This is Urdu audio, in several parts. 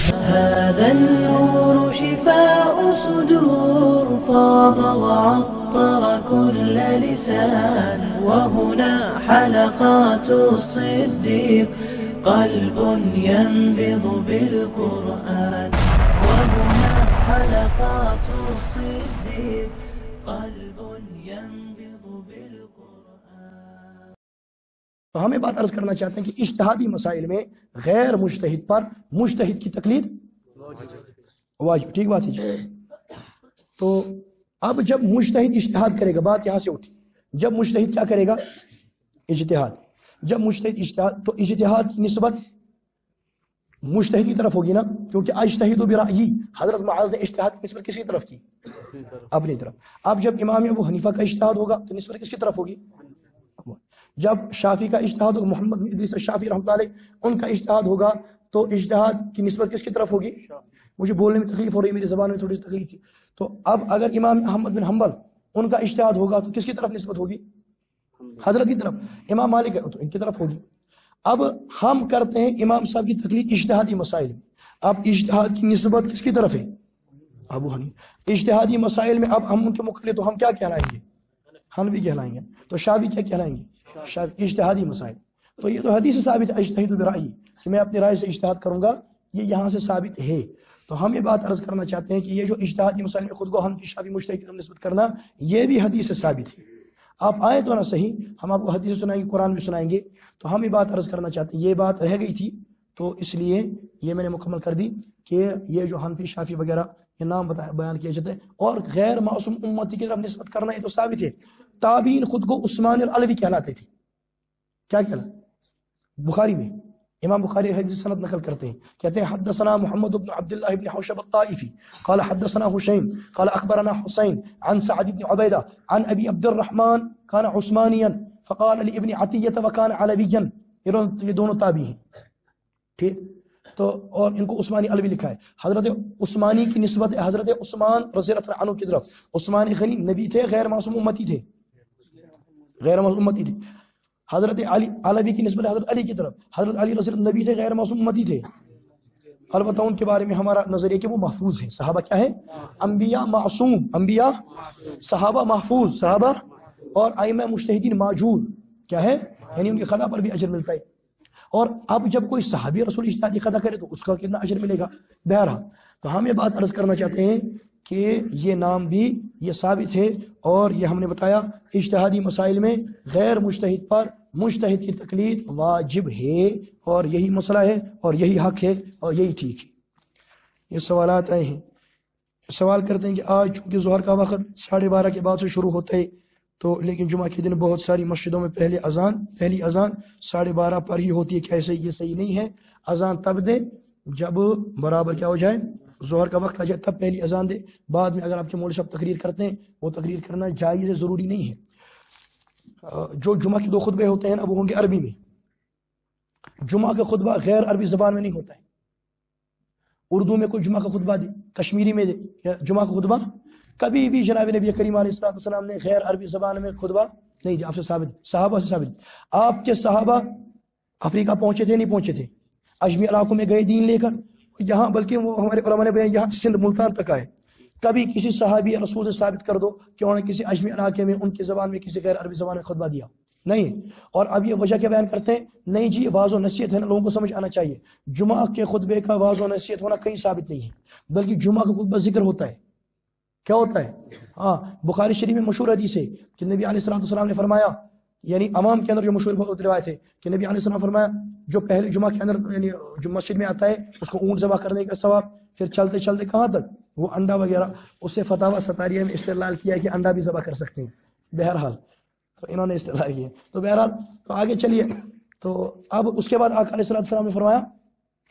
هذا النور شفاء صدور فاض وعطر كل لسان وهنا حلقات الصديق قلب ينبض بالقرآن وهنا حلقات الصديق قلب ينبض بالقرآن. تو ہم یہ بات عرض کرنا چاہتے ہیں کہ اجتہادی مسائل میں غیر مجتہد پر مجتہد کی تقلید واجب. ٹھیک بات ہے جی. تو اب جب مجتہد اجتہاد کرے گا، بات یہاں سے اٹھی، جب مجتہد کیا کرے گا؟ اجتہاد. جب مجتہد اجتہاد، تو اجتہاد کی نسبت مجتہد کی طرف ہوگی نا، کیونکہ اجتہد برأیی، حضرت معاذ نے اجتہاد کی نسبت کس کی طرف کی؟ اپنی طرف. اب جب امام ابو حنیفہ کا اجتہاد ہوگا تو نسبت کس کی طرف ہوگی؟ جب شافعی کا اجتہاد ہوگا، محمد بن ادریس الشافعی رحمۃ اللہ علیہ، ان کا اجتہاد ہوگا تو اجتہاد کی نسبت کس کی طرف ہوگی؟ مجھے بولنے میں تکلیف ہو رہی ہے، میری زبان میں تھوڑی سی تکلیف تھی. تو اب اگر امام احمد بن حنبل ان کا اجتہاد ہوگا تو کس کی طرف نسبت ہوگی؟ حضرت کی طرف. امام مالک ہے تو ان کی طرف ہوگی. اب ہم کرتے ہیں امام صاحب کی تقلید اجتہادی مسائل میں. اب اجتہاد کی نسبت کس کی طرف ہے؟ ابو حنیفہ. اجتہادی مسائل میں اب ہم ان کے مقلد تو ہم کیا کہلائیں گے؟ حنفی کہلائیں گے. تو شافعی کیا کہلائیں گے؟ شافعی. اجتہادی مسائل. تو یہ تو حدیث سے ثابت ہے اجتہد برأیی، کہ میں اپنی رائے سے اجتہاد کروں گا، یہ یہاں سے ثابت ہے. تو ہم یہ بات عرض کرنا چاہتے ہیں کہ یہ جو اجتہادی مسائل میں خود کو حنفی شافعی مجتہد کی طرف نسبت کرنا، یہ بھی حدیث سے ثابت ہے. آپ آئے تو نہ صحیح، ہم آپ کو حدیث سنائیں گے، قرآن بھی سنائیں گے. تو ہم یہ بات عرض کرنا چاہتے ہیں، یہ بات رہ گئی تھی تو اس لیے یہ میں نے مکمل کر دی کہ یہ جو حنفی شافعی وغیرہ یہ نام بیان کیا جاتا ہے اور غیر معصوم امتی کی طرف نسبت کرنا، یہ تو ثابت ہے. تابعین خود کو عثمان العلوی کہلاتے تھے. کیا کہلاتے؟ بخاری میں امام بخاری حدیث سند نقل کرتے ہیں، کہتے ہیں حدثنا محمد بن عبد الله بن حوشب الطائفي قال حدثنا هشيم قال اخبرنا حسين عن سعد بن عبيده عن ابي عبد الرحمن كان عثمانيا فقال لابن عطيه وكان علويا. یہ دونوں تابعی ہیں. ٹھیک. تو اور ان کو عثمانی علوی لکھا ہے. حضرت عثمانی کی نسبت حضرت عثمان رضی اللہ عنہ کی طرف. عثمان غنی نبی تھے، غیر معصوم امتی تھے، غیر معصوم امتی تھے. حضرت علی علوی کی نسبت حضرت علی کی طرف. حضرت علی رضی اللہ نبی تھے، غیر معصوم امتی تھے. البتہ ان کے بارے میں ہمارا نظریہ کہ وہ محفوظ ہے. صحابہ کیا ہے؟ انبیاء معصوم، انبیاء، صحابہ محفوظ، صحابہ اور ائمہ مجتہدین معجور. کیا ہے؟ یعنی ان کی خطا پر بھی اجر ملتا ہے. اور اب جب کوئی صحابی رسول اجتہادی خطا کرے تو اس کا کتنا اجر ملے گا؟ بہرحال تو ہم یہ بات عرض کرنا چاہتے ہیں کہ یہ نام بھی یہ ثابت ہے. اور یہ ہم نے بتایا اجتہادی مسائل میں غیر مجتہد پر مجتہد کی تقلید واجب ہے، اور یہی مسئلہ ہے اور یہی حق ہے اور یہی ٹھیک ہے. یہ سوالات آئے ہیں. سوال کرتے ہیں کہ آج چونکہ ظہر کا وقت 12:30 کے بعد سے شروع ہوتا ہے، تو لیکن جمعہ کے دن بہت ساری مسجدوں میں پہلی اذان 12:30 پر ہی ہوتی ہے. کیسے؟ یہ صحیح نہیں ہے. اذان تب دے جب برابر کیا ہو جائے، ظہر کا وقت آ جائے، تب پہلی اذان دے. بعد میں اگر آپ کے مولوی صاحب تقریر کرتے ہیں، وہ تقریر کرنا جائز ہے، ضروری نہیں ہے. جو جمعہ کے 2 خطبے ہوتے ہیں نا، وہ ہوں گے عربی میں. جمعہ کا خطبہ غیر عربی زبان میں نہیں ہوتا ہے. اردو میں کوئی جمعہ کا خطبہ دے، کشمیری میں دے، جمعہ کا خطبہ کبھی بھی جناب نبی کریم علیہ السلام نے غیر عربی زبان میں خطبہ نہیں دیا. آپ سے ثابت، صحابہ سے ثابت. آپ کے صحابہ افریقہ پہنچے تھے نہیں پہنچے تھے؟ اجمی علاقوں میں گئے دین لے کر یہاں، بلکہ وہ ہمارے علماء نے بیان یہاں سندھ ملتان تک آئے. کبھی کسی صحابی رسول سے ثابت کر دو کہ انہوں نے کسی اجمی علاقے میں ان کی زبان میں کسی غیر عربی زبان میں خطبہ دیا؟ نہیں. اور اب یہ وجہ کیا بیان کرتے ہیں؟ نہیں جی، واضح و نصیحت ہے نا، لوگوں کو سمجھ آنا چاہیے. جمعہ کے خطبے کا واضح و نصیحت ہونا کہیں ثابت نہیں ہے، بلکہ جمعہ کا خطبہ ذکر ہوتا ہے. کیا ہوتا ہے؟ ہاں، بخاری شریف میں مشہور حدیث ہے کہ نبی علیہ السلام نے فرمایا، یعنی عوام کے اندر جو مشہور روایت ہے کہ نبی علیہ السلام فرمایا جو پہلے جمعہ کے اندر یعنی جو مسجد میں آتا ہے اس کو اونٹ ذبح کرنے کا ثواب، پھر چلتے چلتے کہاں تک وہ انڈا وغیرہ. اس سے فتاوی ستاریہ میں استدلال کیا کہ انڈا بھی ذبح کر سکتے ہیں. بہرحال تو انہوں نے استدلال کیا. تو بہرحال تو آگے چلیے. تو اب اس کے بعد آقا علیہ السلام نے فرمایا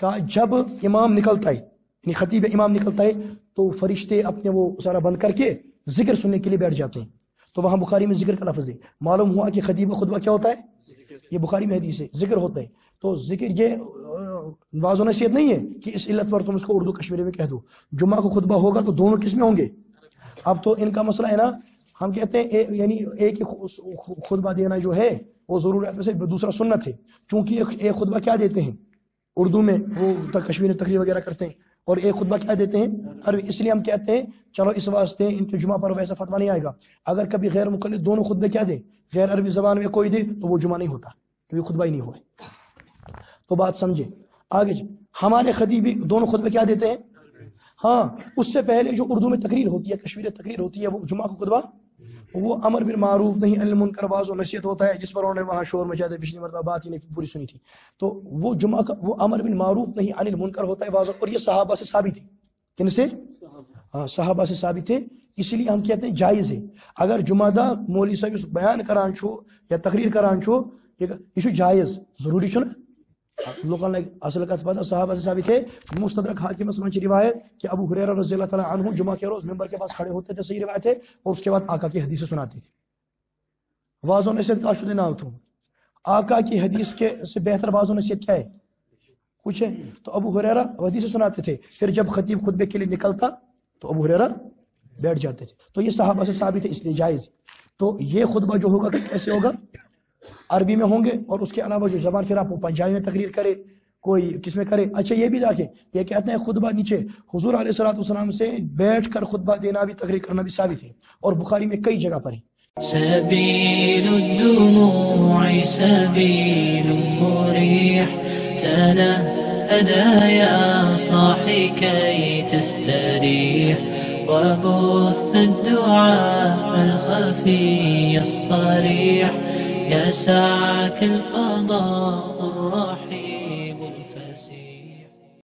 کہ جب امام نکلتا ہے، یعنی خطیب امام نکلتا ہے، تو فرشتے اپنے وہ سارا بند کر کے ذکر سننے کے لیے بیٹھ جاتے ہیں. تو وہاں بخاری میں ذکر کا لفظ ہے. معلوم ہوا کہ خطیب خطبہ کیا ہوتا ہے؟ یہ بخاری میں حدیث ہے، ذکر ہوتا ہے. تو ذکر یہ واضح نصیحت نہیں ہے کہ اس علت پر تم اس کو اردو کشمیری میں کہہ دو. جمعہ کو خطبہ ہوگا تو دونوں کس میں ہوں گے؟ اب تو ان کا مسئلہ ہے نا، ہم کہتے ہیں یعنی ایک ہی خطبہ دینا جو ہے وہ ضرورت میں سے دوسرا سنت ہے. چونکہ ایک خطبہ کیا دیتے ہیں؟ اردو میں وہ کشمیر تقریر وغیرہ کرتے ہیں، اور ایک خطبہ کیا دیتے ہیں عربی. اس لیے ہم کہتے ہیں چلو اس واسطے ان کے جمعہ پر ویسا فتویٰ نہیں آئے گا. اگر کبھی غیر مقلد دونوں خطبے کیا دے، غیر عربی زبان میں کوئی دے، تو وہ جمعہ نہیں ہوتا، کیونکہ خطبہ ہی نہیں ہوا. تو بات سمجھے آگے. ہمارے خطیب دونوں خطبے کیا دیتے ہیں؟ ہاں، اس سے پہلے جو اردو میں تقریر ہوتی ہے، کشمیری تقریر ہوتی ہے، وہ جمعہ کا خطبہ، وہ امر بالمعروف نہیں عن المنکر واعظ و نصیحت ہوتا ہے، جس پر انہوں نے وہاں شور مچایا تھا، پچھلی مرتبہ بات ہی نہیں پوری سنی تھی. تو وہ جمعہ کا وہ امر بالمعروف نہیں عن المنکر ہوتا ہے، واعظ. اور یہ صحابہ سے ثابت ہے. کن سے؟ ہاں، صحابہ سے ثابت ہے. اسی لیے ہم کہتے ہیں جائز ہے. اگر جمعہ دا مولوی صاحب اس بیان کران چھو یا تقریر کران چھو، یہ چھو جائز، ضروری چھو نا. لوگوں نے اصل کا پتہ صحابہ سے ثابت ہے. مستدرک حاکم مسلم کی روایت کہ ابو ہریرہ رضی اللہ تعالیٰ عنہ جمعہ کے روز ممبر کے پاس کھڑے ہوتے تھے، صحیح روایت ہے، اور اس کے بعد آقا کی حدیث سناتے تھے. واعظ و نصیحت کا شدہ نہ تو آقا کی حدیث کے سے بہتر واعظ و نصیحت کیا ہے؟ کچھ ہے؟ تو ابو ہریرہ حدیث سناتے تھے. پھر جب خطیب خطبے کے لیے نکلتا تو ابو ہریرہ بیٹھ جاتے تھے. تو یہ صحابہ سے ثابت ہے، اس لیے جائز. تو یہ خطبہ جو ہوگا کیسے ہوگا؟ عربی میں ہوں گے، اور اس کے علاوہ جو زبان پھر آپ وہ پنجابی میں تقریر کرے، کوئی کس میں کرے. اچھا یہ بھی دیکھیں، یہ کہتے ہیں خطبہ نیچے حضور علیہ الصلوۃ والسلام سے بیٹھ کر خطبہ دینا بھی، تقریر کرنا بھی ثابت ہے، اور بخاری میں کئی جگہ پر ہے. سبيل الدموع سبيل مريح تنهدى يا صاحي كي تستريح وبث الدعاء الخفي الصريح يسعك الفضاء الرحيم.